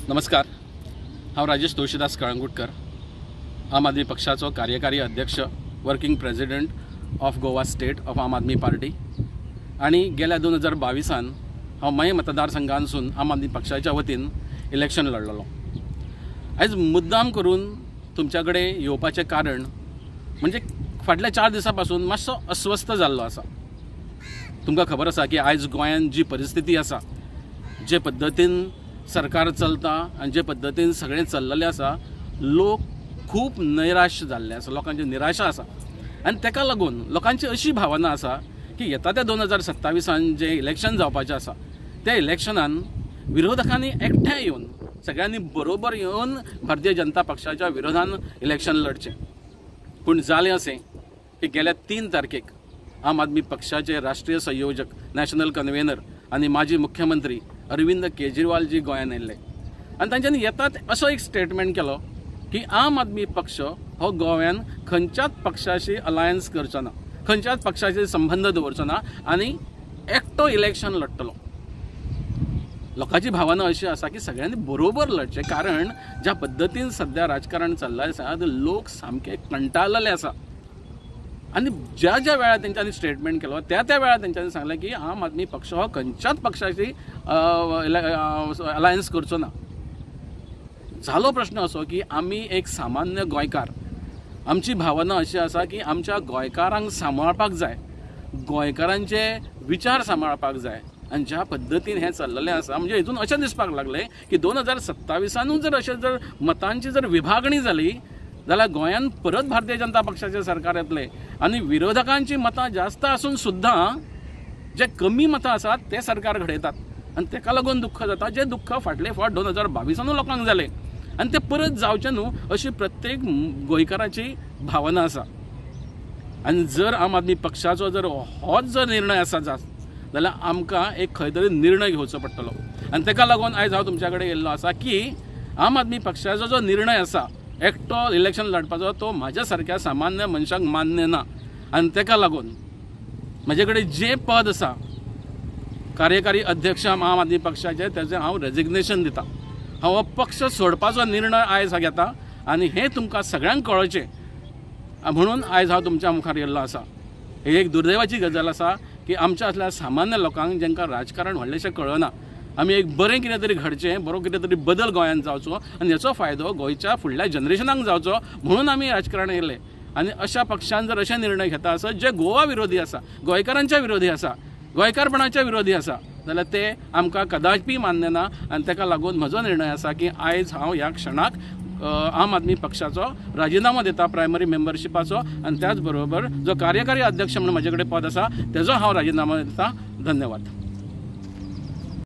नमस्कार, हांव राजेश तुळशीदास कळंगुटकर, आम आदमी पक्षाचो कार्यकारी अध्यक्ष, working president of Goa state of आम आदमी पार्टी। आणि गेल्या 2022 हांव मय मतदारसंघांसून आम आदमी पक्षाच्या वतीन इलेक्शन लढलेलो। आयज मुद्दाम करून तुमच्या कडेन येवपाचें कारण म्हणजे फाटल्या 4 दिसां पासून मातसो अस्वस्थ जाल्लो आसा। तुमकां खबर आसा की आयज गोंयांत जी परिस्थिती आसा, जे पद्दतीन सरकार चलता आनी जे पद्दतीन सगळें चल्लेलें आसा, लोक खूब नैराश जाल्ले आसा, लोकांची निराशा आसा। आनी ताका लागून लोकांची अशी भावना आसा की येता त्या 2027 जे इलेक्शन जावपाचें आसा, त्या इलेक्शनान विरोधकांनी एकठांय येवन सगळ्यांनी बरोबर येवन भारतीय जनता पक्षाच्या विरोधान इलेक्शन लढचें। पूण जालें अशें की गेल्या 3 तारखेक आम आदमी पक्षाचे राष्ट्रीय संयोजक, नॅशनल कन्व्हेनर आनी माजी मुख्यमंत्री अरविंद केजरीवाल जी गोंयांत आयिल्ले आनी तांच्यांनी येतात असो एक स्टेटमेंट केलो की आम आदमी पक्ष हो गोंयांत खंयच्याच पक्षाशी अलायन्स करचो ना, खंयच्याच पक्षाशी संबंध दवरचो ना आनी एकटो इलेक्शन लढतलो। लोकांची भावना अशी आसा की सगळ्यांनी बरोबर लढचें, कारण ज्या पद्दतीन सध्या राजकारण चल्लें आसा लोक सामके कंटाळलेले आसा। आणि ज्या वेळार तेंच्यांनी स्टेटमेंट केलो त्या वेळार तेंच्यांनी सांगलें की आम आदमी पक्ष हो खंयच्याच पक्षाशी अलायन्स करचो ना। जालो प्रश्न असो की आमी एक सामान्य गोंयकार, आमची भावना अशी आसा की आमच्या गोंयकारांक सांबाळपाक जाय, गोंयकारांचे विचार सांबाळपाक जाय। आनी ज्या पद्दतीन हें चल्लेलें आसा, म्हणजे हितून अशें दिसपाक लागलें की 2027 जर अशें जर मतांची जर विभागणी जाली जाल्यार गोंयांत परत भारतीय जनता पक्षाचे सरकार येतले आनी विरोधकांची मतां जास्त आसून सुद्दां जे कमी मतां आसात ते सरकार घडयतात। आनी ताका लागून दुख्ख जाता, जे दुख्ख फाटले फावट 2022 लोकांक जालें आनी ते परत जावचें न्हू अशी प्रत्येक गोंयकाराची भावना आसा। आनी जर आम आदमी पक्षाचो जर होच जर निर्णय आसा जाल्यार आमकां एक खंय तरी निर्णय घेवचो पडटलो। आनी ताका लागून आयज हांव तुमच्या कडेन येयल्लो आसा की आम आदमी पक्षाचो जो निर्णय आसा एकटो इलेक्शन लढपाचो, तो म्हाज्या सारक्या सामान्य मनशाक मान्य ना। आनी ताका लागून म्हजे कडेन जे पद आसा कार्यकारी अध्यक्ष आम आदमी पक्षाचे, तेजें हांव रेजिग्नेशन दिता। हांव हो पक्ष सोडपाचो निर्णय आयज घेता आनी हें तुमकां सगळ्यांक कळचें म्हणून आयज हांव तुमच्या मुखार येयल्लो आसा। ही एक दुर्दैवाची गजाल आसा की आमच्या असल्या सामान्य लोकांक जेंकां राजकारण व्हडलेशें कळना, आमी एक बरें कितें तरी घडचें, बरो कितें तरी बदल गोंयांत जावचो आनी हेचो फायदो गोंयच्या फुडल्या जनरेशनाक जावचो म्हणून आमी राजकारण येयले। आनी अशा पक्षान जर अशे निर्णय घेता आसत जे गोवा विरोधी आसा, गोंयकारांच्या विरोधी आसा, गोंयकारपणाच्या विरोधी आसा, जाल्यार ते आमकां कदापि मान्य ना। आनी ताका लागून म्हजो निर्णय आसा की आयज हांव ह्या क्षणाक आम आदमी पक्षाचो राजिनामो दिता, प्रायमरी मेंबरशिपाचो, आनी त्याच बरोबर जो कार्यकारी अध्यक्ष म्हणून म्हजे कडेन पद आसा तेजो हांव राजिनामो दिता। धन्यवाद।